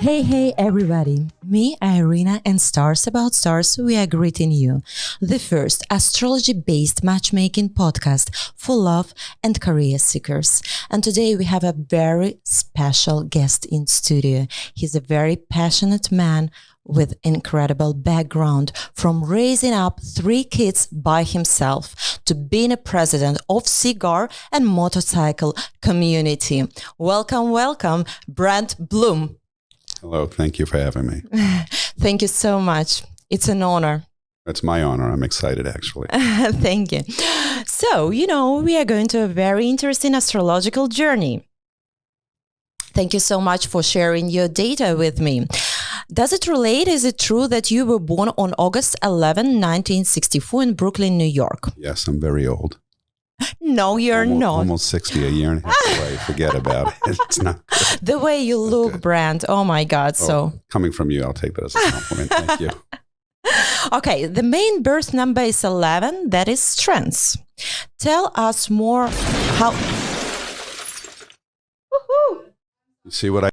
Hey, everybody. Me, Irina, and Stars About Stars, we are greeting you. The first astrology-based matchmaking podcast for love and career seekers. And today we have a very special guest in studio. He's a very passionate man with incredible background, from raising up 3 kids by himself to being a president of Cigar and Motocycle community. Welcome, BRANT BLOOM. Hello, thank you for having me. Thank you so much. It's an honor. It's my honor. I'm excited, actually. Thank you. So, we are going to a very interesting astrological journey. Thank you so much for sharing your data with me. Does it relate? Is it true that you were born on August 11, 1964 in Brooklyn, New York? Yes, I'm very old. No, you're not. Almost 60, a year and a half away. Forget about it. It's not good. The way you look, Brand. Oh my God. Coming from you, I'll take that as a compliment. Thank you. Okay, the main birth number is 11. That is strengths. Tell us more how... Woohoo! You see what I...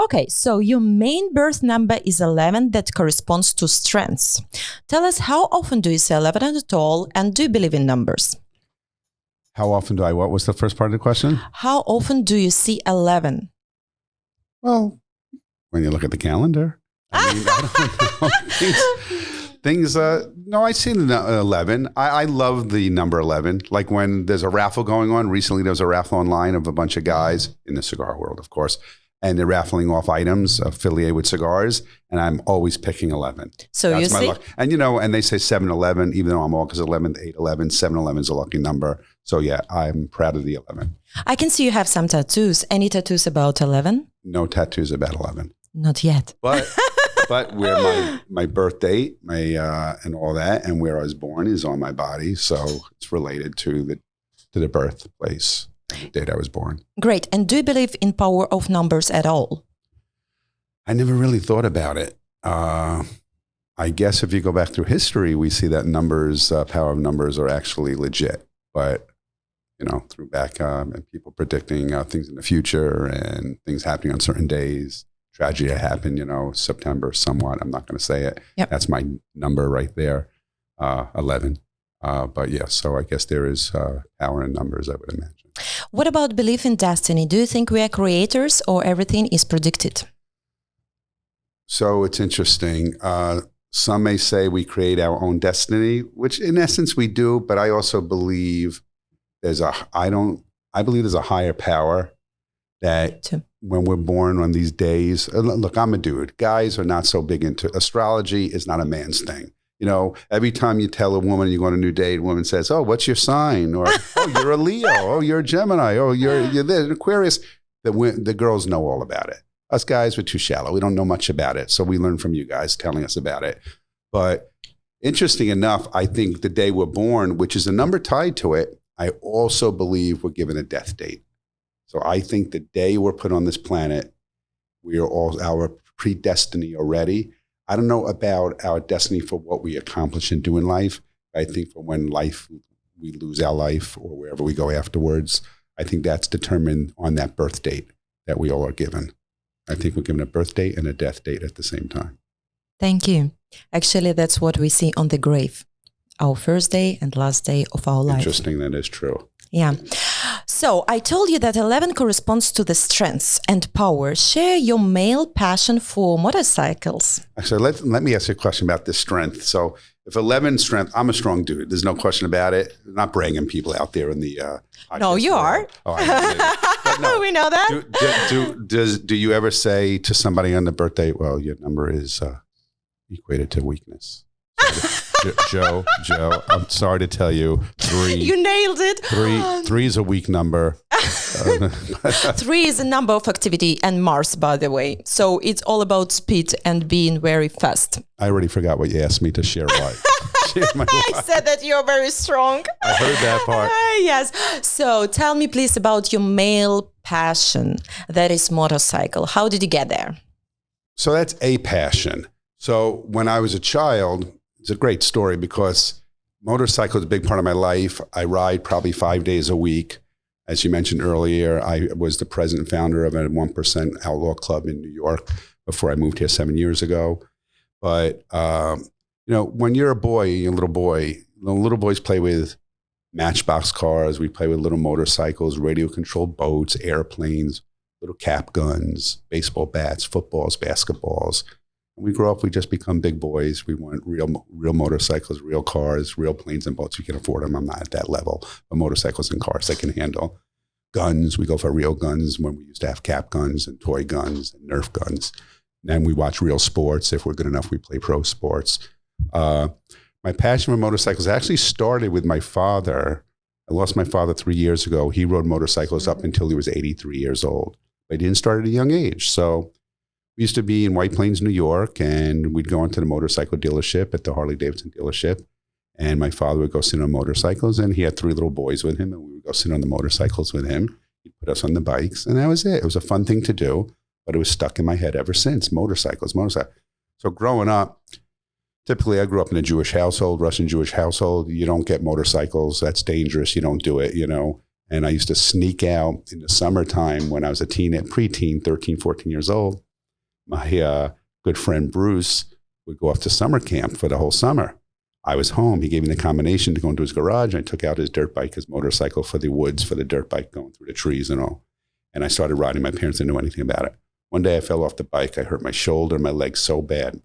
Okay, so your main birth number is 11. That corresponds to strengths. Tell us, how often do you see 11 at all, and do you believe in numbers? How often do I... What was the first part of the question? How often do you see 11? Well, when you look at the calendar. I mean, I don't know. I see the 11. I love the number 11. Like when there's a raffle going on. Recently, there was a raffle online of a bunch of guys in the cigar world, of course. And they're raffling off items affiliated with cigars. And I'm always picking 11. So that's you my see? luck. And, and they say 7-11, even though I'm August 11th, 8-11, 7-11 is a lucky number. So, yeah, I'm proud of the 11. I can see you have some tattoos. Any tattoos about 11? No tattoos about 11. Not yet. But where my birth date, and all that, and where I was born is on my body. So it's related to the birthplace, the date I was born. Great. And do you believe in power of numbers at all? I never really thought about it. I guess if you go back through history, we see that power of numbers are actually legit. But, through back and people predicting things in the future and things happening on certain days, tragedy that happened, September somewhat. I'm not going to say it. Yep. That's my number right there, 11. But yes, so I guess there is power in numbers, I would imagine. What about belief in destiny? Do you think we are creators or everything is predicted? So it's interesting. Some may say we create our own destiny, which in essence we do, but I also believe I believe there's a higher power that when we're born on these days, look, I'm a dude. Guys are not so big into astrology. Is not a man's thing. Every time you tell a woman you go on a new date, a woman says, "Oh, what's your sign?" Or, "Oh, you're a Leo. Oh, you're a Gemini. Oh, you're this, Aquarius." The girls know all about it. Us guys, we're too shallow. We don't know much about it. So we learn from you guys telling us about it. But interesting enough, I think the day we're born, which is a number tied to it, I also believe we're given a death date. So I think the day we're put on this planet, we are all our predestiny already. I don't know about our destiny for what we accomplish and do in life. I think for when we lose our life or wherever we go afterwards, I think that's determined on that birth date that we all are given. I think we're given a birth date and a death date at the same time. Thank you. Actually, that's what we see on the grave. Our first day and last day of our life. Interesting, that is true. Yeah. So I told you that 11 corresponds to the strengths and power. Share your male passion for motorcycles. Actually, let me ask you a question about this strength. So if 11 strength, I'm a strong dude. There's no question about it. I'm not bragging people out there in the No, you are. Oh, I know. We know that. Do you ever say to somebody on the birthday, well, your number is equated to weakness? Joe, I'm sorry to tell you, 3. You nailed it. 3 is a weak number. 3 is a number of activity and Mars, by the way. So it's all about speed and being very fast. I already forgot what you asked me to share. I said that you're very strong. I heard that part. Yes. So tell me, please, about your male passion. That is motorcycle. How did you get there? So that's a passion. So when I was a child, it's a great story because motorcycle is a big part of my life. I ride probably 5 days a week. As you mentioned earlier, I was the president and founder of a 1% outlaw club in New York. before I moved here 7 years ago. But, when you're a boy, you're a little boy, little boys play with matchbox cars. We play with little motorcycles, radio-controlled boats, airplanes, little cap guns, baseball bats, footballs, basketballs. When we grow up, we just become big boys. We want real motorcycles, real cars, real planes and boats. We can afford them. I'm not at that level. But motorcycles and cars, they can handle. Guns, we go for real guns when we used to have cap guns and toy guns and Nerf guns. And we watch real sports. If we're good enough, we play pro sports. My passion for motorcycles actually started with my father. I lost my father 3 years ago. He rode motorcycles up until he was 83 years old. But he didn't start at a young age. So we used to be in White Plains, New York, and we'd go into the motorcycle dealership at the Harley Davidson dealership. And my father would go sit on motorcycles, and he had 3 little boys with him, and we would go sit on the motorcycles with him. He'd put us on the bikes, and that was it. It was a fun thing to do, but it was stuck in my head ever since, motorcycles. So growing up, typically I grew up in a Jewish household, Russian Jewish household. You don't get motorcycles. That's dangerous. You don't do it, And I used to sneak out in the summertime when I was a preteen, 13, 14 years old. My good friend Bruce would go off to summer camp for the whole summer. I was home. He gave me the combination to go into his garage. I took out his dirt bike, his motorcycle for the woods, for the dirt bike going through the trees and all. And I started riding. My parents didn't know anything about it. One day I fell off the bike. I hurt my shoulder, my leg so bad.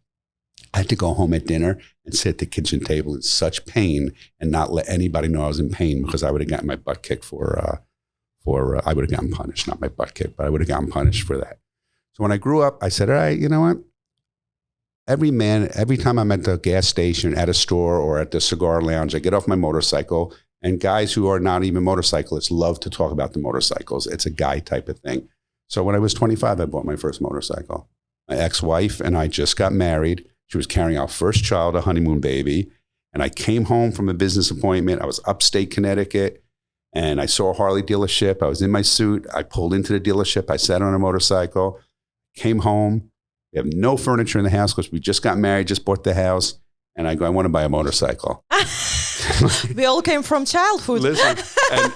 I had to go home at dinner and sit at the kitchen table in such pain and not let anybody know I was in pain, because I would have gotten my butt kicked I would have gotten punished, not my butt kicked, but I would have gotten punished for that. So when I grew up, I said, all right, you know what? Every time I'm at the gas station, at a store, or at the cigar lounge, I get off my motorcycle, and guys who are not even motorcyclists love to talk about the motorcycles. It's a guy type of thing. So when I was 25, I bought my first motorcycle. My ex-wife and I just got married. She was carrying our first child, a honeymoon baby. And I came home from a business appointment. I was upstate Connecticut, and I saw a Harley dealership. I was in my suit. I pulled into the dealership. I sat on a motorcycle, came home. We have no furniture in the house because we just got married, just bought the house. And I go, I want to buy a motorcycle. We all came from childhood. Listen,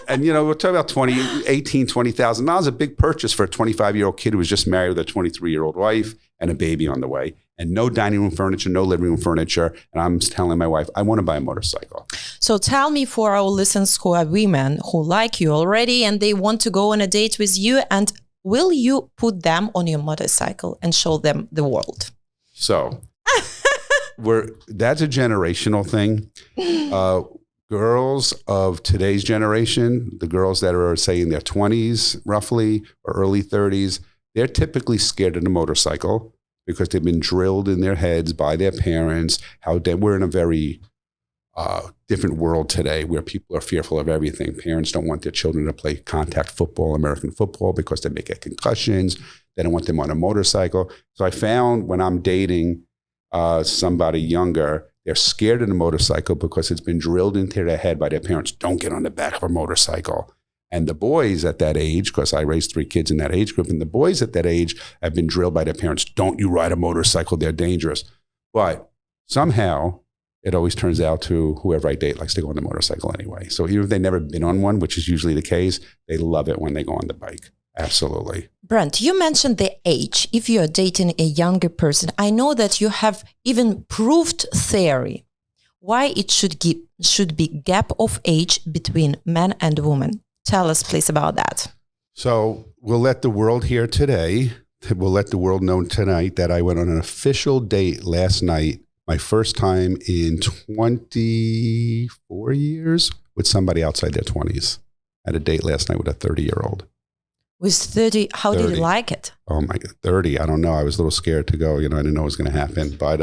and we're talking about $20,000, a big purchase for a 25-year-old kid who was just married with a 23-year-old wife and a baby on the way, and no dining room furniture, no living room furniture. And I'm telling my wife, I want to buy a motorcycle. So tell me, for our listeners who are women who like you already and they want to go on a date with you, and will you put them on your motorcycle and show them the world? So that's a generational thing. Girls of today's generation, the girls that are, say, in their 20s roughly, or early 30s, they're typically scared of the motorcycle because they've been drilled in their heads by their parents. We're in a very different world today where people are fearful of everything. Parents don't want their children to play contact football, American football, because they may get concussions. They don't want them on a motorcycle. So I found when I'm dating somebody younger, they're scared of the motorcycle because it's been drilled into their head by their parents. Don't get on the back of a motorcycle. And the boys at that age, because I raised 3 kids in that age group, and the boys at that age have been drilled by their parents. Don't you ride a motorcycle. They're dangerous. But somehow it always turns out to whoever I date likes to go on the motorcycle anyway. So even if they've never been on one, which is usually the case, they love it when they go on the bike. Absolutely. Brent, you mentioned the age. If you're dating a younger person, I know that you have even proved theory why it should be gap of age between men and women. Tell us, please, about that. So we'll let the world hear today. We'll let the world know tonight that I went on an official date last night, my first time in 24 years, with somebody outside their 20s. I had a date last night with a 30-year-old. With 30, how 30. did you like it? Oh my God, 30. I don't know. I was a little scared to go. I didn't know it was going to happen. But,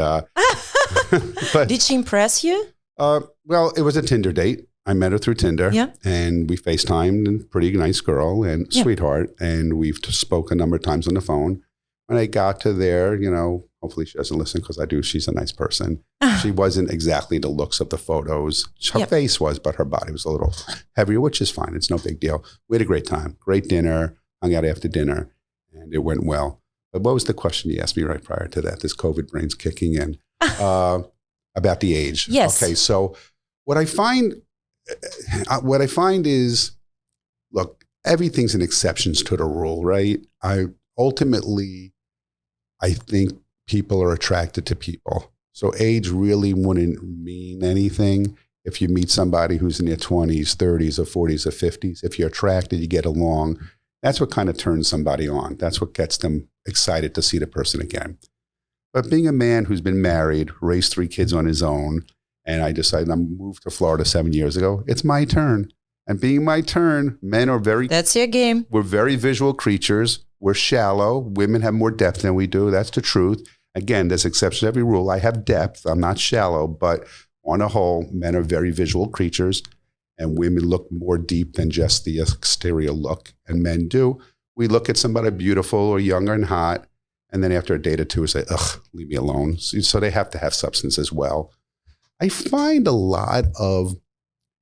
but did she impress you? Well, it was a Tinder date. I met her through Tinder. Yeah. And we FaceTimed, and pretty nice girl and sweetheart. And we've spoke a number of times on the phone. When I got to there, hopefully she doesn't listen because I do. She's a nice person. She wasn't exactly the looks of the photos. Her face was, but her body was a little heavier, which is fine. It's no big deal. We had a great time. Great dinner. Hung out after dinner, and it went well. But what was the question you asked me right prior to that? This COVID brain's kicking in about the age. Yes. Okay. So what I find is, look, everything's an exceptions to the rule, right? I ultimately, I think people are attracted to people. So age really wouldn't mean anything. If you meet somebody who's in their 20s, 30s, or 40s, or 50s, if you're attracted, you get along, that's what kind of turns somebody on. That's what gets them excited to see the person again. But being a man who's been married, raised 3 kids on his own, and I decided I moved to Florida 7 years ago, it's my turn. And being my turn, men are That's your game. We're very visual creatures. We're shallow. Women have more depth than we do. That's the truth. Again, there's exceptions to every rule. I have depth. I'm not shallow, but on a whole, men are very visual creatures, and women look more deep than just the exterior look, and men do. We look at somebody beautiful or younger and hot, and then after a date or two, we say, ugh, leave me alone. So they have to have substance as well. I find a lot of,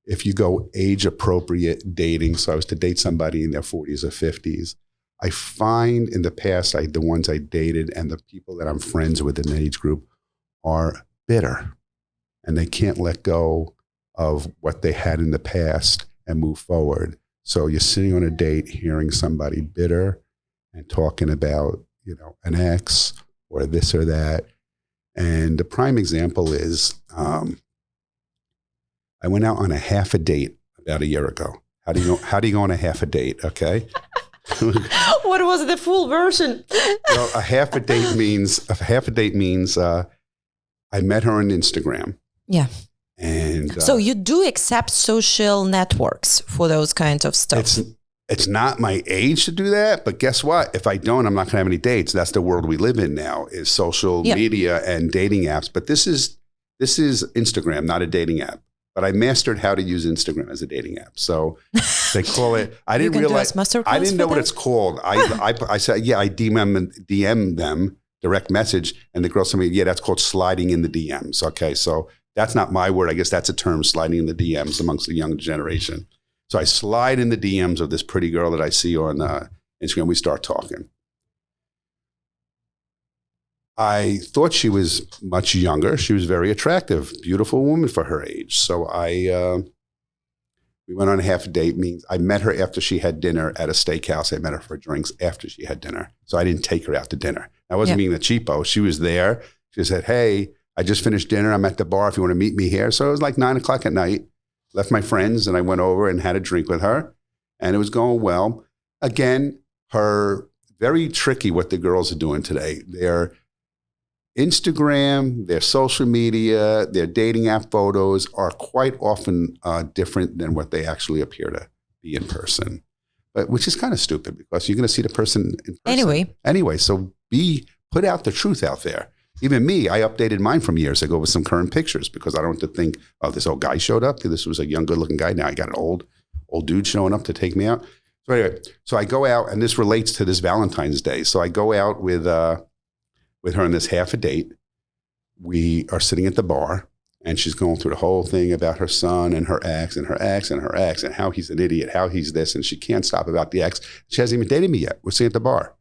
if you go age-appropriate dating, so I was to date somebody in their 40s or 50s, I find in the past, the ones I dated and the people that I'm friends with in the age group are bitter. And they can't let go of what they had in the past and move forward. So you're sitting on a date hearing somebody bitter and talking about, an ex or this or that. And the prime example is I went out on a half a date about a year ago. How do you go on a half a date? Okay. What was the full version? Well, a half a date means I met her on Instagram. Yeah. And so you do accept social networks for those kinds of stuff. It's not my age to do that, but guess what? If I don't, I'm not going to have any dates. That's the world we live in now, is social media and dating apps. But this is Instagram, not a dating app. But I mastered how to use Instagram as a dating app. So they call it. I didn't realize. I didn't know what it's called. I said, I DM them direct message, and the girl said to me, that's called sliding in the DMs. Okay, so that's not my word. I guess that's a term, sliding in the DMs amongst the younger generation. So I slide in the DMs of this pretty girl that I see on Instagram. We start talking. I thought she was much younger. She was very attractive, beautiful woman for her age. So we went on a half a date. Means I met her after she had dinner at a steakhouse. I met her for drinks after she had dinner. So I didn't take her out to dinner. I wasn't being the cheapo. She was there. She said, hey, I just finished dinner. I'm at the bar if you want to meet me here. So it was like 9 o'clock at night. Left my friends and I went over and had a drink with her. And it was going well. Again, very tricky what the girls are doing today. They're Instagram, their social media, their dating app photos are quite often different than what they actually appear to be in person. But which is kind of stupid because you're going to see the person in person. Anyway, so put out the truth out there. Even me, I updated mine from years ago with some current pictures because I don't want to think, oh, this old guy showed up. This was a young, good-looking guy. Now I got an old dude showing up to take me out. So anyway, so I go out, and this relates to this Valentine's Day. So I go out with her on this half a date. We are sitting at the bar, and she's going through the whole thing about her son and her ex and her ex and her ex and how he's an idiot, how he's this, and she can't stop about the ex. She hasn't even dated me yet. We're sitting at the bar.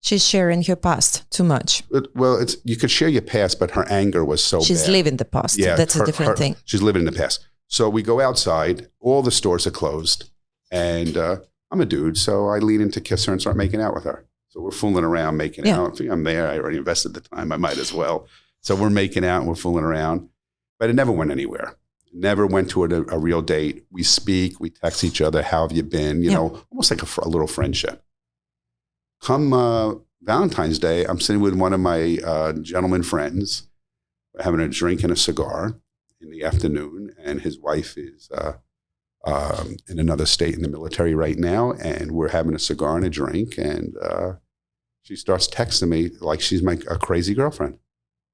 She's sharing her past too much. Well, you could share your past, but her anger was so bad. She's living the past. Yeah, that's a different thing. She's living in the past. So we go outside. All the stores are closed. And I'm a dude, so I lean in to kiss her and start making out with her. So we're fooling around, making out. I'm there. I already invested the time. I might as well. So we're making out and we're fooling around. But it never went anywhere. Never went to a real date. We speak. We text each other. How have you been? Almost like a little friendship. Come Valentine's Day, I'm sitting with one of my gentleman friends. We're having a drink and a cigar in the afternoon, and his wife is in another state in the military right now, and we're having a cigar and a drink, and she starts texting me like she's a crazy girlfriend.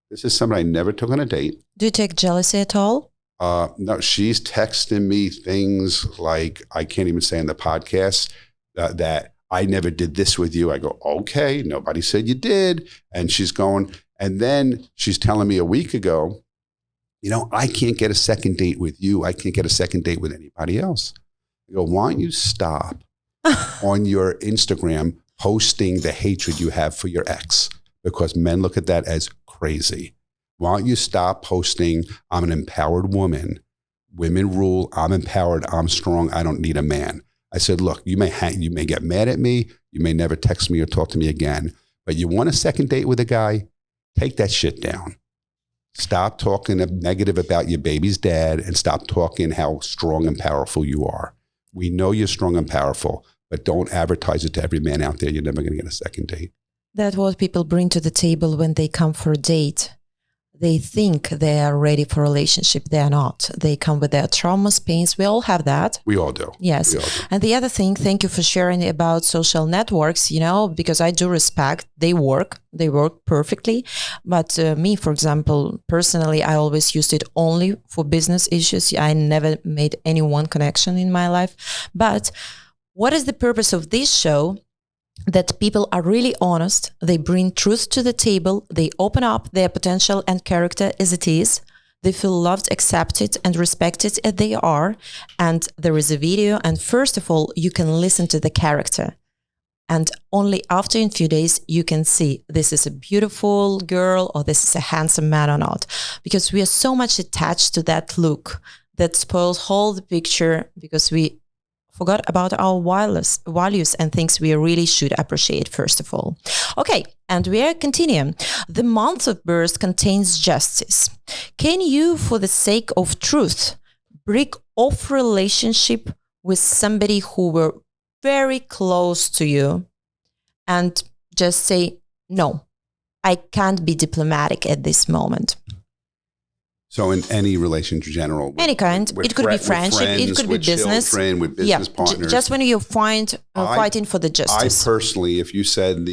This is somebody I never took on a date. Do you take jealousy at all? No, she's texting me things like, I can't even say on the podcast, that I never did this with you. I go, okay, nobody said you did. And she's going, and then she's telling me a week ago, I can't get a second date with you. I can't get a second date with anybody else. I go, why don't you stop on your Instagram posting the hatred you have for your ex? Because men look at that as crazy. Why don't you stop posting, I'm an empowered woman. Women rule. I'm empowered. I'm strong. I don't need a man. I said, look, you may get mad at me. You may never text me or talk to me again. But you want a second date with a guy, take that shit down. Stop talking negative about your baby's dad and stop talking how strong and powerful you are. We know you're strong and powerful, but don't advertise it to every man out there. You're never going to get a second date. That's what people bring to the table when they come for a date. They think they are ready for a relationship. They are not. They come with their traumas, pains. We all have that. We all do. Yes. We all do. And the other thing, thank you for sharing about social networks, because I do respect, they work perfectly. But me, for example, personally, I always used it only for business issues. I never made any one connection in my life. But what is the purpose of this show? That people are really honest, they bring truth to the table, they open up their potential and character as it is, they feel loved, accepted, and respected as they are, and there is a video, and first of all, you can listen to the character. And only after in a few days, you can see this is a beautiful girl or this is a handsome man or not. Because we are so much attached to that look that spoils whole the picture because we forgot about our values and things we really should appreciate, first of all. Okay, and we are continuing. The month of birth contains justice. Can you, for the sake of truth, break off relationship with somebody who were very close to you and just say, no, I can't be diplomatic at this moment? So in any relationship in general? Any kind. It could be friendship, it could be business. Children, with business partners. Just when you fighting for the justice. I personally, if you said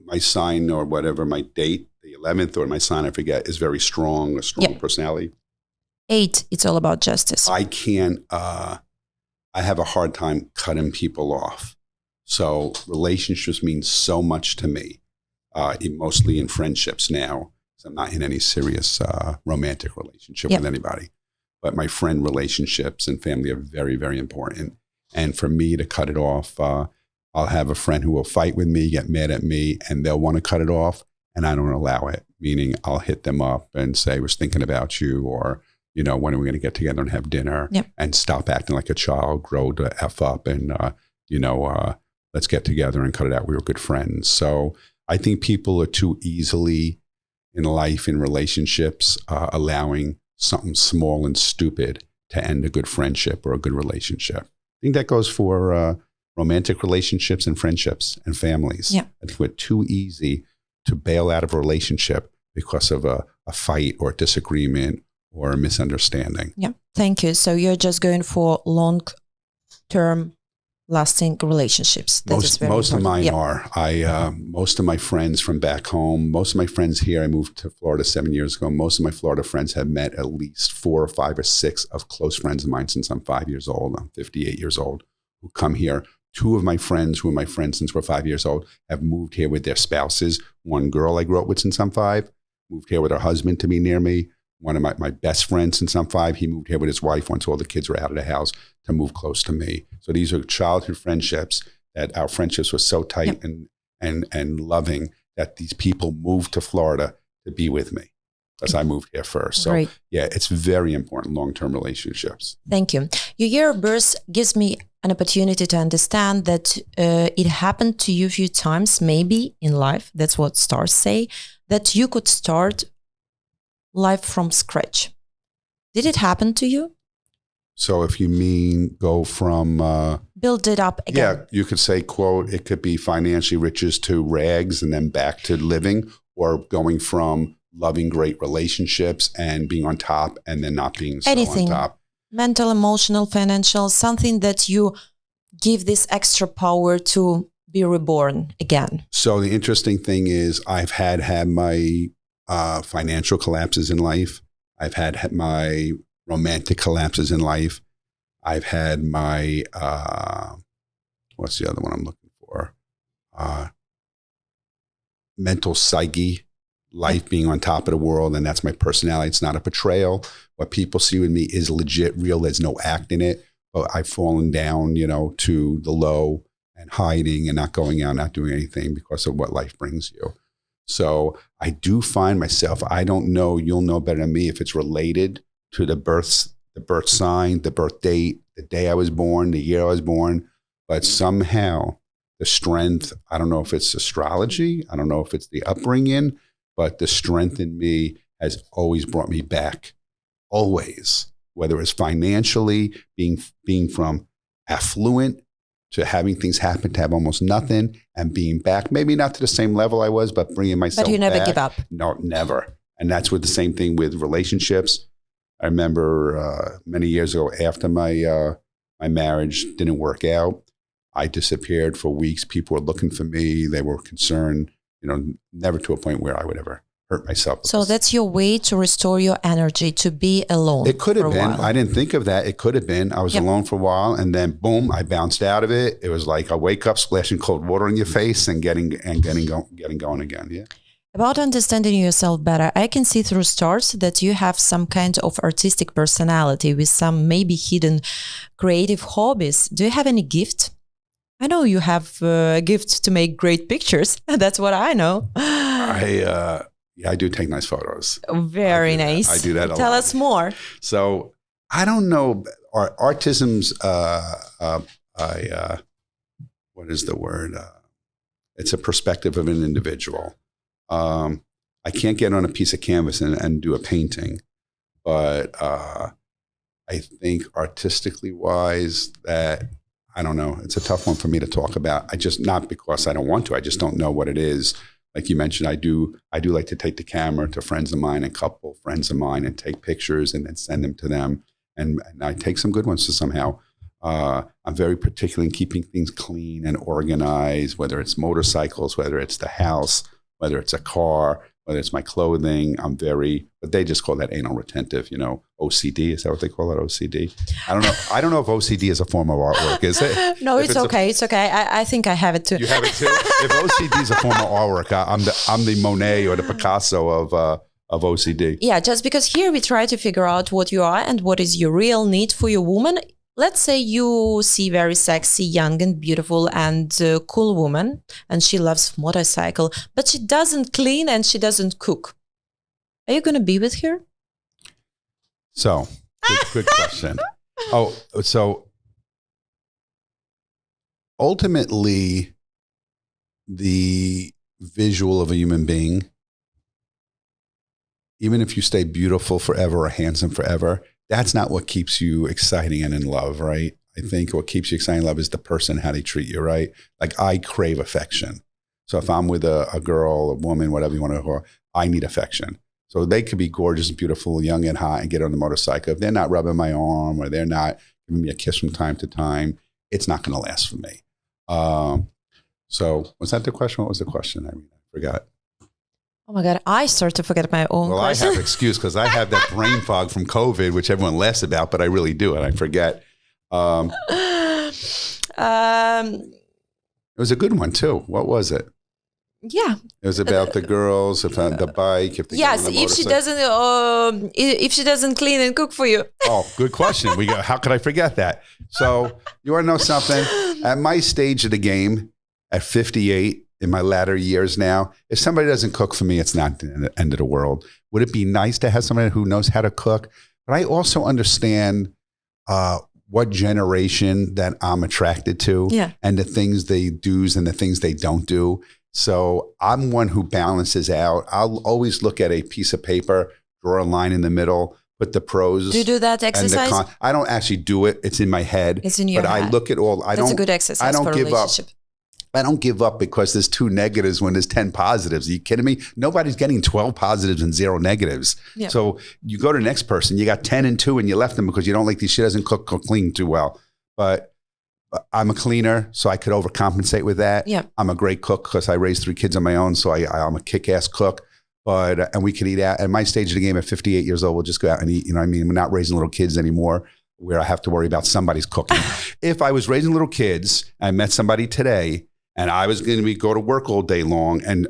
my sign or whatever, my date, the 11th, or my sign, I forget, is very strong, a strong personality. 8, it's all about justice. I can't, I have a hard time cutting people off. So relationships mean so much to me, mostly in friendships now. I'm not in any serious romantic relationship with anybody, but my friend relationships and family are very, very important. And for me to cut it off, I'll have a friend who will fight with me, get mad at me, and they'll want to cut it off, and I don't allow it. Meaning I'll hit them up and say, I was thinking about you, or, when are we going to get together and have dinner? And stop acting like a child, grow to F up, and, let's get together and cut it out. We were good friends. So I think people are too easily in life, in relationships, allowing something small and stupid to end a good friendship or a good relationship. I think that goes for romantic relationships and friendships and families. I think we're too easy to bail out of a relationship because of a fight or a disagreement or a misunderstanding. Thank you. So you're just going for long-term lasting relationships. Most of mine are. Most of my friends from back home, most of my friends here, I moved to Florida 7 years ago. Most of my Florida friends have met at least 4 or 5 or 6 of close friends of mine since I'm 5 years old. I'm 58 years old, who come here. 2 of my friends who are my friends since we're 5 years old have moved here with their spouses. One girl I grew up with since I'm 5, moved here with her husband to be near me. One of my best friends since I'm 5, he moved here with his wife once all the kids were out of the house to move close to me. So these are childhood friendships that our friendships were so tight and loving that these people moved to Florida to be with me because I moved here first. So it's very important, long-term relationships. Thank you. Your year of birth gives me an opportunity to understand that it happened to you a few times, maybe in life. That's what stars say, that you could start life from scratch. Did it happen to you? So if you mean go from... build it up again. Yeah, you could say, quote, it could be financially riches to rags and then back to living, or going from loving great relationships and being on top and then not being so anything on top. Mental, emotional, financial, something that you give this extra power to be reborn again. So the interesting thing is I've had my financial collapses in life. I've had my romantic collapses in life. I've had my, what's the other one I'm looking for? Mental psyche, life being on top of the world. And that's my personality. It's not a portrayal. What people see with me is legit, real. There's no act in it. But I've fallen down, to the low and hiding and not going out, not doing anything because of what life brings you. So I do find myself, I don't know, you'll know better than me if it's related to the birth sign, the birth date, the day I was born, the year I was born, but somehow the strength, I don't know if it's astrology, I don't know if it's the upbringing, but the strength in me has always brought me back, always, whether it's financially, being from affluent to having things happen to have almost nothing and being back, maybe not to the same level I was, but bringing myself back. But you never give up. No, never. And that's with the same thing with relationships. I remember many years ago after my marriage didn't work out, I disappeared for weeks. People were looking for me. They were concerned, never to a point where I would ever hurt myself. So that's your way to restore your energy, to be alone. It could have been. I didn't think of that. It could have been. I was alone for a while, and then boom, I bounced out of it. It was like a wake up, splashing cold water in your face, and getting going again. Yeah. About understanding yourself better, I can see through stars that you have some kind of artistic personality with some maybe hidden creative hobbies. Do you have any gift? I know you have a gift to make great pictures. That's what I know. I do take nice photos. Very nice. I do that a lot. Tell us more. So I don't know. Artism's, what is the word? It's a perspective of an individual. I can't get on a piece of canvas and do a painting, but I think artistically wise that, I don't know, it's a tough one for me to talk about. Not because I don't want to, I just don't know what it is. Like you mentioned, I do like to take the camera to friends of mine, a couple friends of mine, and take pictures and then send them to them. And I take some good ones somehow. I'm very particular in keeping things clean and organized, whether it's motorcycles, whether it's the house, whether it's a car, whether it's my clothing. But they just call that anal retentive, OCD. Is that what they call it? OCD? I don't know if OCD is a form of artwork, is it? No, it's okay. It's okay. I think I have it too. You have it too? If OCD is a form of artwork, I'm the Monet or the Picasso of OCD. Yeah, just because here we try to figure out what you are and what is your real need for your woman. Let's say you see very sexy, young and beautiful and cool woman, and she loves motorcycle, but she doesn't clean and she doesn't cook. Are you going to be with her? So, good question. So ultimately, the visual of a human being, even if you stay beautiful forever or handsome forever, that's not what keeps you exciting and in love, right? I think what keeps you exciting in love is the person, how they treat you, right? Like I crave affection. So if I'm with a girl, a woman, whatever you want to call her, I need affection. So they could be gorgeous, beautiful, young and hot and get on the motorcycle. If they're not rubbing my arm or they're not giving me a kiss from time to time, it's not going to last for me. So was that the question? What was the question? I forgot. Oh my God, I start to forget my own question. I have excuse because I have that brain fog from COVID, which everyone laughs about, but I really do, and I forget. It was a good one too. What was it? Yeah, it was about the girls, the bike. If she doesn't clean and cook for you. Oh, good question. How could I forget that? So you want to know something? At my stage of the game, at 58. In my latter years now, if somebody doesn't cook for me, it's not the end of the world. Would it be nice to have somebody who knows how to cook? But I also understand what generation that I'm attracted to and the things they do and the things they don't do. So I'm one who balances out. I'll always look at a piece of paper, draw a line in the middle, put the pros. Do you do that exercise? I don't actually do it. It's in my head. It's in your head. But I look at all. That's a good exercise for a relationship. I don't give up because there's 2 negatives when there's 10 positives. Are you kidding me? Nobody's getting 12 positives and 0 negatives. Yeah. So you go to the next person, you got 10 and 2 and you left them because you don't like she doesn't cook or clean too well. But I'm a cleaner, so I could overcompensate with that. Yeah. I'm a great cook because I raised 3 kids on my own, so I'm a kick-ass cook. And we could eat out. At my stage of the game at 58 years old, we'll just go out and eat. You know what I mean? We're not raising little kids anymore where I have to worry about somebody's cooking. If I was raising little kids, I met somebody today, and I was going to go to work all day long, and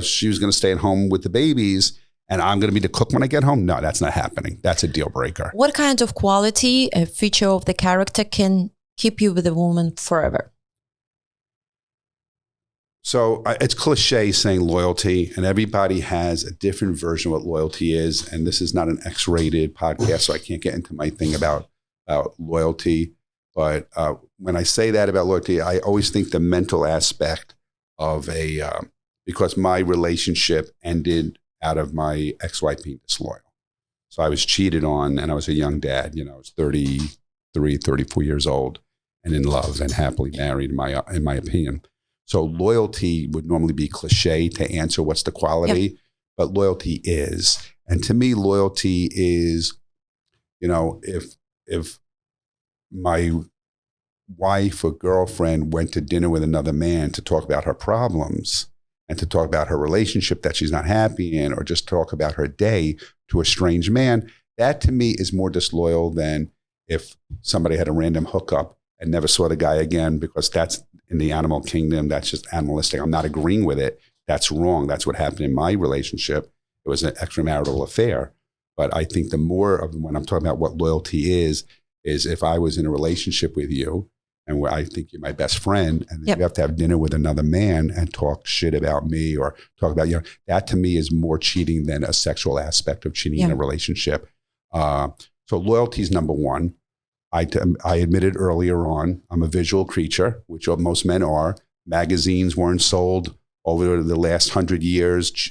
she was going to stay at home with the babies, and I'm going to be the cook when I get home. No, that's not happening. That's a deal breaker. What kind of quality, a feature of the character can keep you with a woman forever? So it's cliche saying loyalty, and everybody has a different version of what loyalty is. And this is not an X-rated podcast, so I can't get into my thing about loyalty. But when I say that about loyalty, I always think the mental aspect of because my relationship ended out of my ex-wife being disloyal. So I was cheated on, and I was a young dad. I was 33, 34 years old and in love and happily married, in my opinion. So loyalty would normally be cliche to answer what's the quality, but loyalty is. And to me, loyalty is, if my wife or girlfriend went to dinner with another man to talk about her problems and to talk about her relationship that she's not happy in, or just talk about her day to a strange man, that to me is more disloyal than if somebody had a random hookup and never saw the guy again, because that's in the animal kingdom. That's just animalistic. I'm not agreeing with it. That's wrong. That's what happened in my relationship. It was an extramarital affair. But I think the more of when I'm talking about what loyalty is if I was in a relationship with you and where I think you're my best friend, and then you have to have dinner with another man and talk shit about me or talk about, that to me is more cheating than a sexual aspect of cheating in a relationship. So loyalty is number one. I admitted earlier on, I'm a visual creature, which most men are. Magazines weren't sold over the last 100 years.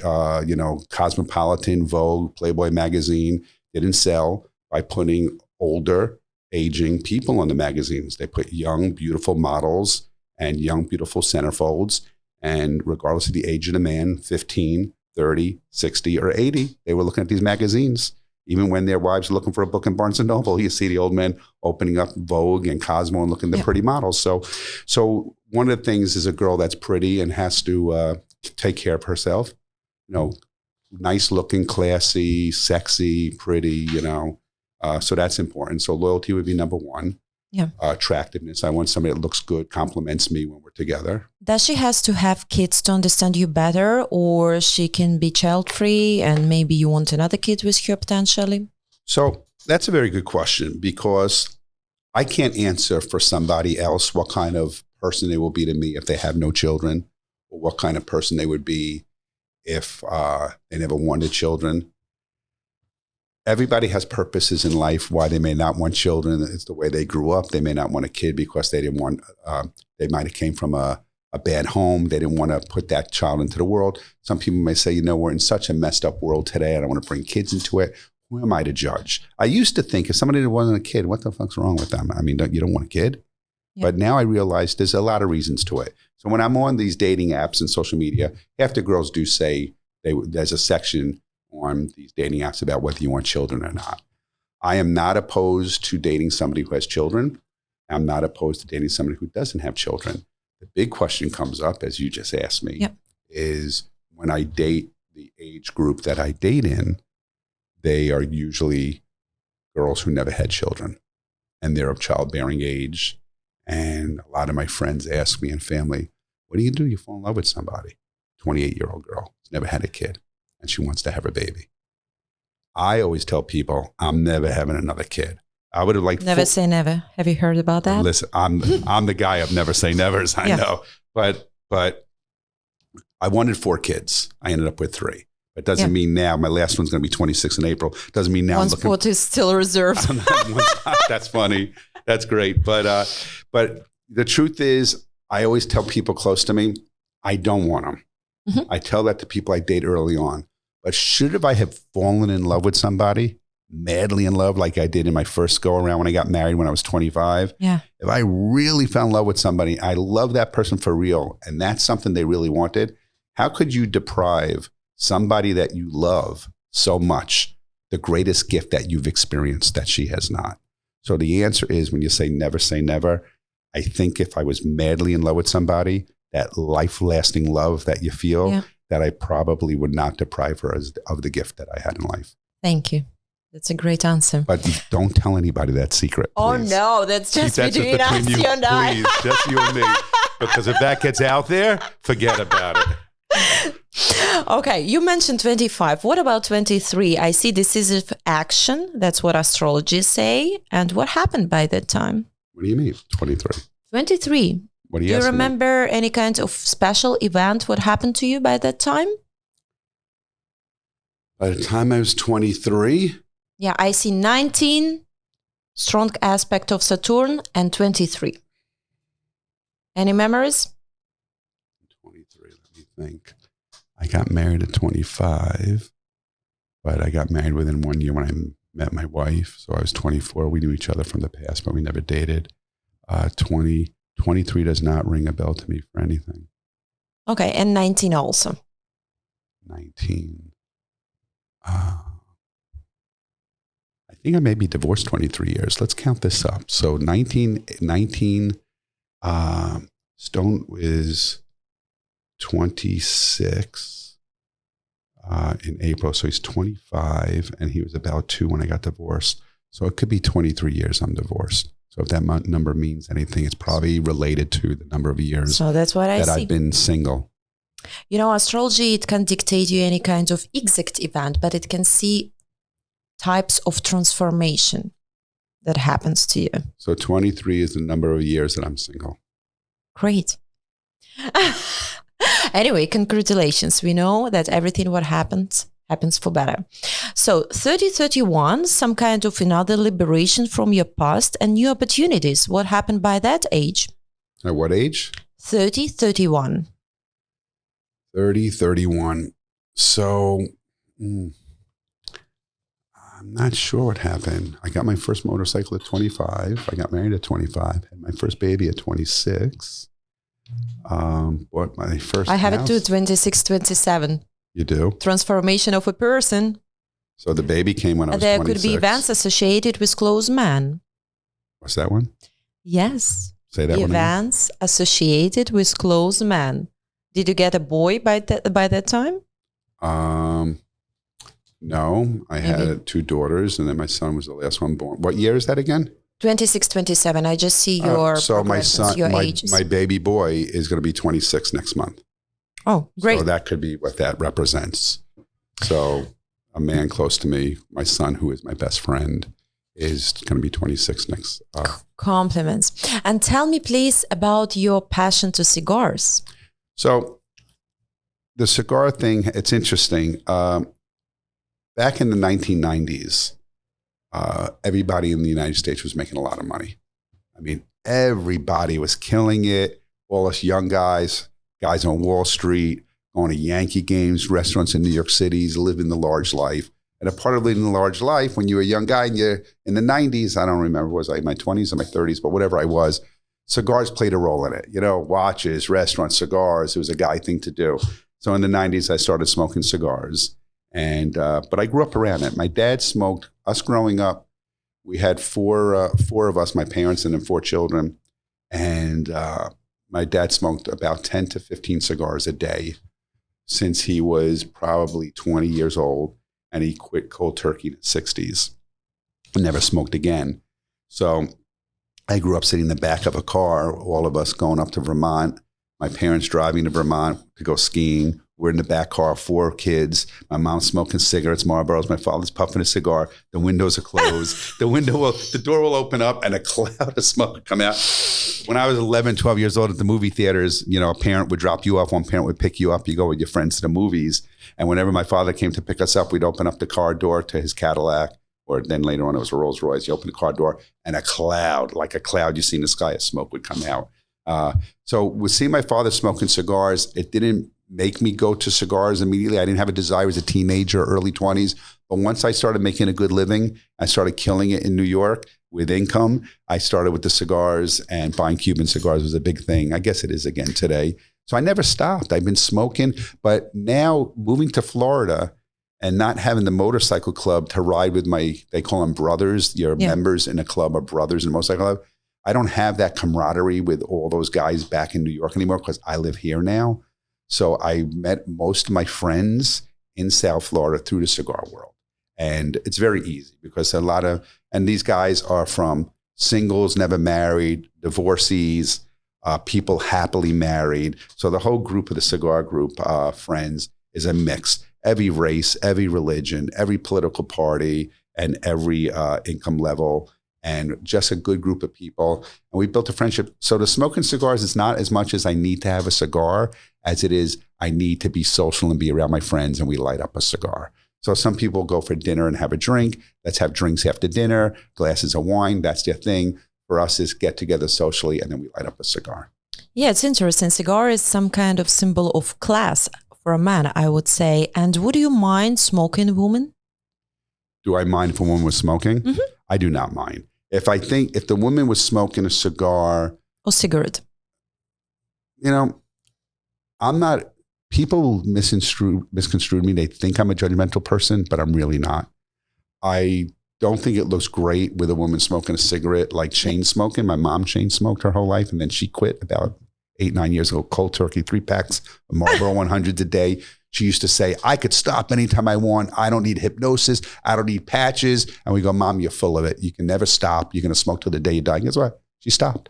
Cosmopolitan, Vogue, Playboy magazine didn't sell by putting older, aging people on the magazines. They put young, beautiful models and young, beautiful centerfolds. And regardless of the age of the man, 15, 30, 60, or 80, they were looking at these magazines. Even when their wives were looking for a book in Barnes & Noble, you see the old men opening up Vogue and Cosmo and looking at the pretty models. So one of the things is a girl that's pretty and has to take care of herself. Nice looking, classy, sexy, pretty, so that's important. So loyalty would be number one. Yeah. Attractiveness. I want somebody that looks good, compliments me when we're together. Does she has to have kids to understand you better, or she can be child-free and maybe you want another kid with her potentially? So that's a very good question, because I can't answer for somebody else what kind of person they will be to me if they have no children, or what kind of person they would be if they never wanted children. Everybody has purposes in life why they may not want children. It's the way they grew up. They may not want a kid because they didn't want, they might have came from a bad home. They didn't want to put that child into the world. Some people may say, we're in such a messed up world today. I don't want to bring kids into it. Who am I to judge? I used to think if somebody wasn't a kid, what the fuck's wrong with them? I mean, you don't want a kid? Yeah. But now I realize there's a lot of reasons to it. So when I'm on these dating apps and social media, half the girls do say there's a section on these dating apps about whether you want children or not. I am not opposed to dating somebody who has children. I'm not opposed to dating somebody who doesn't have children. The big question comes up, as you just asked me, is when I date the age group that I date in, they are usually girls who never had children, and they're of childbearing age. And a lot of my friends ask me and family, what do? You fall in love with somebody, 28-year-old girl, who's never had a kid, and she wants to have a baby. I always tell people, I'm never having another kid. I would have liked never say never. Have you heard about that? Listen, I'm the guy of never say nevers. I know, but I wanted 4 kids. I ended up with 3. It doesn't mean now. My last one's going to be 26 in April. Doesn't mean now. One spot is still reserved. That's funny. That's great. But the truth is, I always tell people close to me, I don't want them. Mm-hmm. I tell that to people I date early on. But should I have fallen in love with somebody, madly in love, like I did in my first go around when I got married when I was 25? Yeah. If I really fell in love with somebody, I love that person for real, and that's something they really wanted, how could you deprive somebody that you love so much the greatest gift that you've experienced that she has not? So the answer is, when you say never, I think if I was madly in love with somebody, that life-lasting love that you feel, that I probably would not deprive her of the gift that I had in life. Thank you. That's a great answer. But don't tell anybody that secret, please. Oh, no, that's just between us, you and I. Please, just you and me. Because if that gets out there, forget about it. Okay, you mentioned 25. What about 23? I see decisive action. That's what astrologists say. And what happened by that time? What do you mean, 23? 23. What do you remember any kind of special event? What happened to you by that time? By the time I was 23? Yeah, I see 19, strong aspect of Saturn, and 23. Any memories? 23, let me think. I got married at 25, but I got married within 1 year when I met my wife. So I was 24. We knew each other from the past, but we never dated. 23 does not ring a bell to me for anything. Okay, and 19 also. 19. I think I may be divorced 23 years. Let's count this up. So 19, Stone is 26 in April. So he's 25 and he was about 2 when I got divorced. So it could be 23 years I'm divorced. So if that number means anything, it's probably related to the number of years so that's what that I've been single. You know, astrology, it can dictate you any kind of exact event, but it can see types of transformation that happens to you. So 23 is the number of years that I'm single. Great. Anyway, congratulations. We know that everything what happens for better. So 30-31, some kind of another liberation from your past and new opportunities. What happened by that age? At what age? 30-31. 30-31. So I'm not sure what happened. I got my first motorcycle at 25. I got married at 25. Had my first baby at 26. Bought my first I have house. it too, 26, 27. You do? Transformation of a person. So the baby came when I was 26. There could be events associated with close man. What's that one? Yes. Say that one again. Events associated with close man. Did you get a boy by that time? No, I had 2 daughters, and then my son was the last one born. What year is that again? 26, 27. I just see your so my son, your ages. my baby boy is going to be 26 next month. Oh, great. So that could be what that represents. So a man close to me, my son, who is my best friend, is going to be 26 next. Compliments. And tell me, please, about your passion to cigars. So the cigar thing, it's interesting. Back in the 1990s, everybody in the United States was making a lot of money. I mean, everybody was killing it. All us young guys on Wall Street, going to Yankee games, restaurants in New York City, living the large life. And a part of living the large life, when you were a young guy and you're in the 90s, I don't remember, was I in my 20s or my 30s, but whatever I was, cigars played a role in it. You know, watches, restaurants, cigars. It was a guy thing to do. So in the 90s, I started smoking cigars. And but I grew up around it. My dad smoked. Us growing up, we had four of us, my parents, and then 4 children. And my dad smoked about 10 to 15 cigars a day since he was probably 20 years old, and he quit cold turkey in his 60s and never smoked again. So I grew up sitting in the back of a car, all of us going up to Vermont, my parents driving to Vermont to go skiing. We're in the back car, 4 kids. My mom's smoking cigarettes, Marlboros. My father's puffing a cigar. The windows are closed. The door will open up and a cloud of smoke would come out. When I was 11, 12 years old at the movie theaters, you know, a parent would drop you off. One parent would pick you up. You go with your friends to the movies. And whenever my father came to pick us up, we'd open up the car door to his Cadillac. Or then later on, it was a Rolls Royce. You open the car door and a cloud, like a cloud you see in the sky, of smoke would come out. So with seeing my father smoking cigars, it didn't make me go to cigars immediately. I didn't have a desire as a teenager, early 20s. But once I started making a good living, I started killing it in New York with income. I started with the cigars, and buying Cuban cigars was a big thing. I guess it is again today. So I never stopped. I've been smoking. But now moving to Florida and not having the motorcycle club to ride with they call them brothers, your members in a club are brothers in a motorcycle club. I don't have that camaraderie with all those guys back in New York anymore because I live here now. So I met most of my friends in South Florida through the cigar world. And it's very easy because and these guys are from singles, never married, divorcees, people happily married. So the whole group of the cigar group, friends, is a mix. Every race, every religion, every political party, and every income level, and just a good group of people. And we built a friendship. So the smoking cigars is not as much as I need to have a cigar as it is I need to be social and be around my friends, and we light up a cigar. So some people go for dinner and have a drink. Let's have drinks after dinner, glasses of wine. That's their thing. For us is get together socially, and then we light up a cigar. Yeah, it's interesting. Cigar is some kind of symbol of class for a man, I would say. And would you mind smoking a woman? Do I mind if a woman was smoking? Mm-hmm. I do not mind. If the woman was smoking a cigar or cigarette, I'm not. People misconstrued me. They think I'm a judgmental person, but I'm really not. I don't think it looks great with a woman smoking a cigarette, like chain smoking. My mom chain smoked her whole life, and then she quit about 8-9 years ago. Cold turkey, 3 packs of Marlboro 100s a day. She used to say, I could stop anytime I want. I don't need hypnosis. I don't need patches. And we go, Mom, you're full of it. You can never stop. You're going to smoke till the day you die. And guess what? She stopped.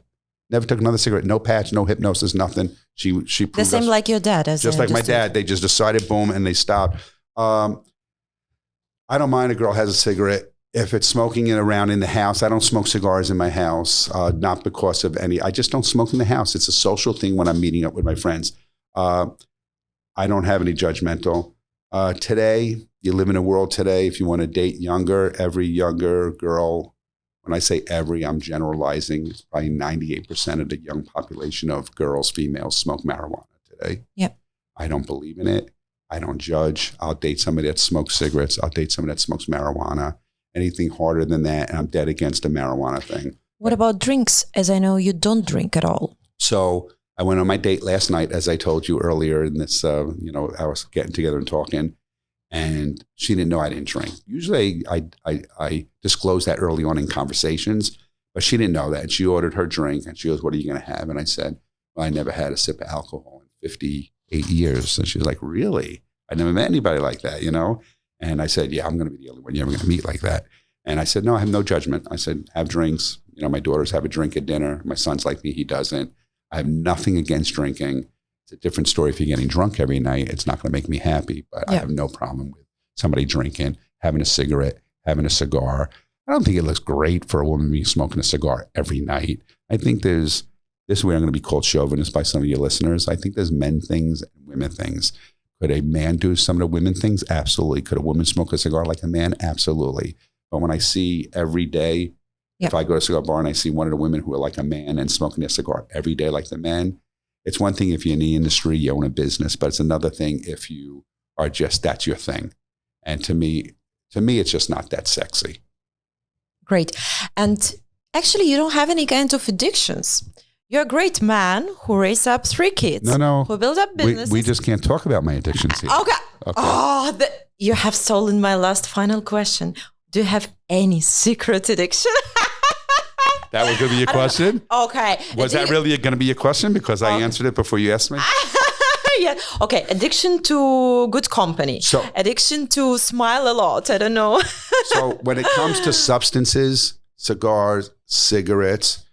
Never took another cigarette. No patch, no hypnosis, nothing. She proved the same like your dad. Just like my dad. They just decided, boom, and they stopped. I don't mind a girl has a cigarette. If it's smoking it around in the house, I don't smoke cigars in my house, not because of I just don't smoke in the house. It's a social thing when I'm meeting up with my friends. I don't have any judgmental. Today, you live in a world today, if you want to date younger, every younger girl, when I say every, I'm generalizing, it's probably 98% of the young population of girls, females smoke marijuana today. Yep. I don't believe in it. I don't judge. I'll date somebody that smokes cigarettes. I'll date somebody that smokes marijuana. Anything harder than that, and I'm dead against the marijuana thing. What about drinks? As I know, you don't drink at all. So I went on my date last night, as I told you earlier in this, I was getting together and talking, and she didn't know I didn't drink. Usually I disclose that early on in conversations, but she didn't know that. And she ordered her drink, and she goes, what are you going to have? And I said, well, I never had a sip of alcohol in 58 years. And she was like, really? I never met anybody like that, And I said, yeah, I'm going to be the only one you're ever going to meet like that. And I said, no, I have no judgment. I said, have drinks. My daughters have a drink at dinner. My son's like me. He doesn't. I have nothing against drinking. It's a different story if you're getting drunk every night. It's not going to make me happy, but I have no problem with somebody drinking, having a cigarette, having a cigar. I don't think it looks great for a woman to be smoking a cigar every night. I think this is where I'm going to be called chauvinist by some of your listeners. I think there's men things and women things. Could a man do some of the women things? Absolutely. Could a woman smoke a cigar like a man? Absolutely. But when I see every day, if I go to a cigar bar and I see one of the women who are like a man and smoking a cigar every day like the man, it's one thing if you're in the industry, you own a business, but it's another thing if you are that's your thing. And to me, it's just not that sexy. Great. And actually, you don't have any kind of addictions. You're a great man who raised up 3 kids. No. Who built up businesses. We just can't talk about my addictions here. Okay. Oh, you have stolen my last final question. Do you have any secret addiction? That was going to be a question? Okay. Was that really going to be a question? Because I answered it before you asked me? Yeah. Okay. Addiction to good company. Addiction to smile a lot. I don't know. So when it comes to substances, cigars, cigarettes,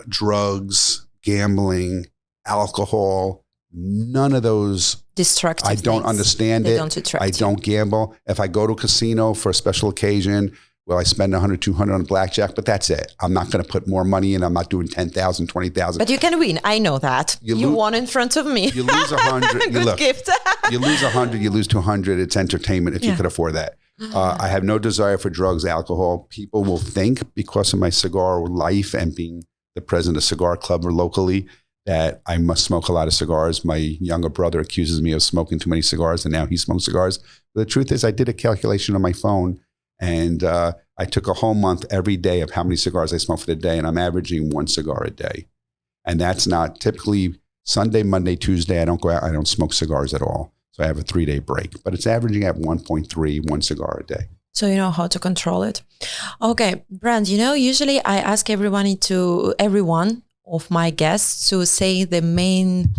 drugs, gambling, alcohol, none of those destructive I don't things. understand They it. don't attract I you. don't gamble. If I go to a casino for a special occasion, well, I spend $100, $200 on blackjack, but that's it. I'm not going to put more money in. I'm not doing 10,000, 20,000. But you can win. I know that. You won in front of me. You lose 100. Good gift. You lose 100. You lose 200. It's entertainment if you could afford that. I have no desire for drugs, alcohol. People will think because of my cigar life and being the president of Cigar Club locally that I must smoke a lot of cigars. My younger brother accuses me of smoking too many cigars, and now he smokes cigars. But the truth is I did a calculation on my phone, and I took a whole month every day of how many cigars I smoke for the day, and I'm averaging 1 cigar a day. And that's not typically Sunday, Monday, Tuesday. I don't go out. I don't smoke cigars at all. So I have a 3-day break, but it's averaging at 1.3, 1 cigar a day. So you know how to control it. Okay, Brand, usually I ask every one of my guests to say the main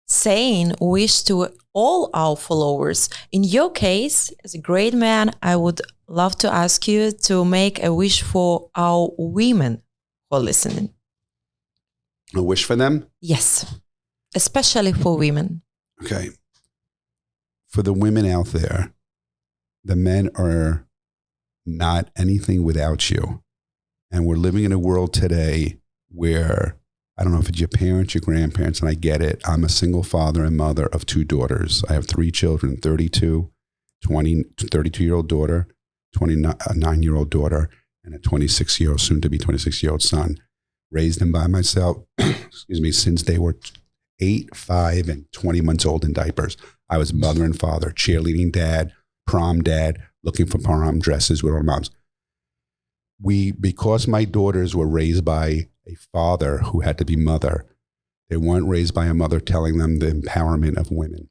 saying wish to all our followers. In your case, as a great man, I would love to ask you to make a wish for our women who are listening. A wish for them? Yes, especially for women. Okay. For the women out there, the men are not anything without you. And we're living in a world today where, I don't know if it's your parents, your grandparents, and I get it. I'm a single father and mother of 2 daughters. I have 3 children, 32-year-old daughter, 29-year-old daughter, and a 26-year-old, soon to be 26-year-old son. raised them by myself, excuse me, since they were 8, 5, and 20 months old in diapers. I was mother and father, cheerleading dad, prom dad, looking for prom dresses with our moms. Because my daughters were raised by a father who had to be mother, they weren't raised by a mother telling them the empowerment of women,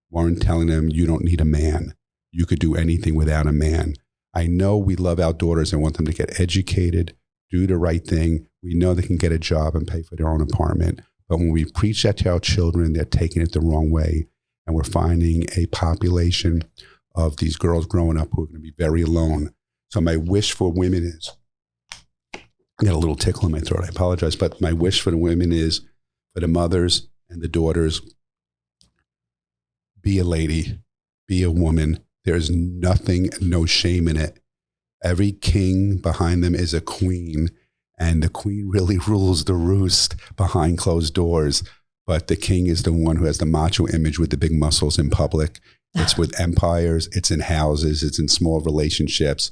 weren't telling them you don't need a man. You could do anything without a man. I know we love our daughters and want them to get educated, do the right thing. We know they can get a job and pay for their own apartment. But when we preach that to our children, they're taking it the wrong way. And we're finding a population of these girls growing up who are going to be very alone. So my wish for women is, I got a little tickle in my throat, I apologize, but my wish for the women is, for the mothers and the daughters, be a lady, be a woman. There's nothing, no shame in it. Every king behind them is a queen, and the queen really rules the roost behind closed doors. But the king is the one who has the macho image with the big muscles in public. It's with empires, it's in houses, it's in small relationships.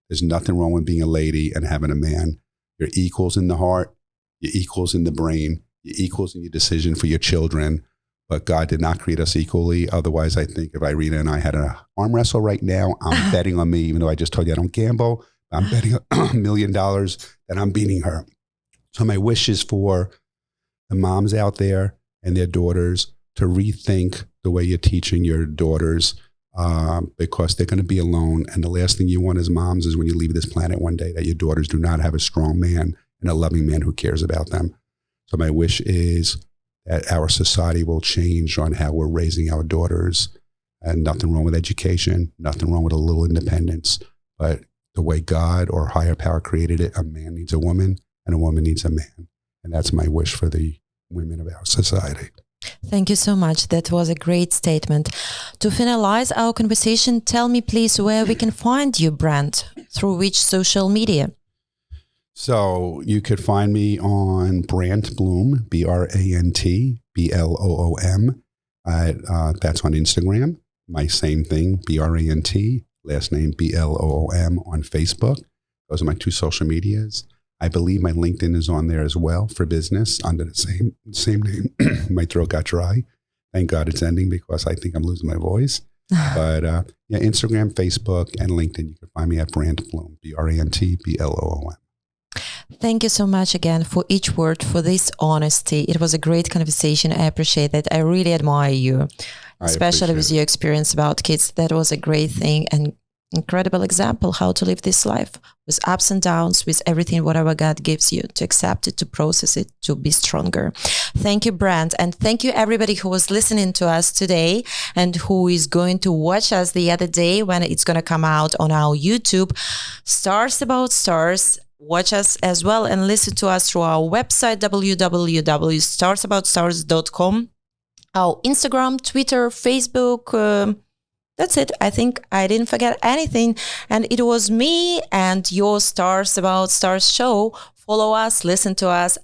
There's nothing wrong with being a lady and having a man. You're equals in the heart, you're equals in the brain, you're equals in your decision for your children. But God did not create us equally. Otherwise, I think if Irina and I had an arm wrestle right now, I'm betting on me, even though I just told you I don't gamble. I'm betting $1 million that I'm beating her. So my wish is for the moms out there and their daughters to rethink the way you're teaching your daughters, because they're going to be alone. And the last thing you want as moms is when you leave this planet one day, that your daughters do not have a strong man and a loving man who cares about them. So my wish is that our society will change on how we're raising our daughters. And nothing wrong with education, nothing wrong with a little independence. But the way God or higher power created it, a man needs a woman and a woman needs a man. And that's my wish for the women of our society. Thank you so much. That was a great statement. To finalize our conversation, tell me please where we can find you, BRANT, through which social media? So you could find me on BRANT BLOOM, BRANT BLOOM. That's on Instagram. My same thing, BRANT, last name BLOOM on Facebook. Those are my 2 social medias. I believe my LinkedIn is on there as well for business under the same name. My throat got dry. Thank God it's ending because I think I'm losing my voice. But yeah, Instagram, Facebook, and LinkedIn, you can find me at BRANT BLOOM, BRANT BLOOM. Thank you so much again for each word, for this honesty. It was a great conversation. I appreciate that. I really admire you, especially with your experience about kids. That was a great thing and incredible example how to live this life with ups and downs, with everything, whatever God gives you, to accept it, to process it, to be stronger. Thank you, BRANT. And thank you, everybody who was listening to us today and who is going to watch us the other day when it's going to come out on our YouTube. Stars About Stars. Watch us as well and listen to us through our website, www.starsabouttstars.com, our Instagram, Twitter, Facebook. That's it. I think I didn't forget anything. And it was me and your Stars About Stars show. Follow us, listen to us.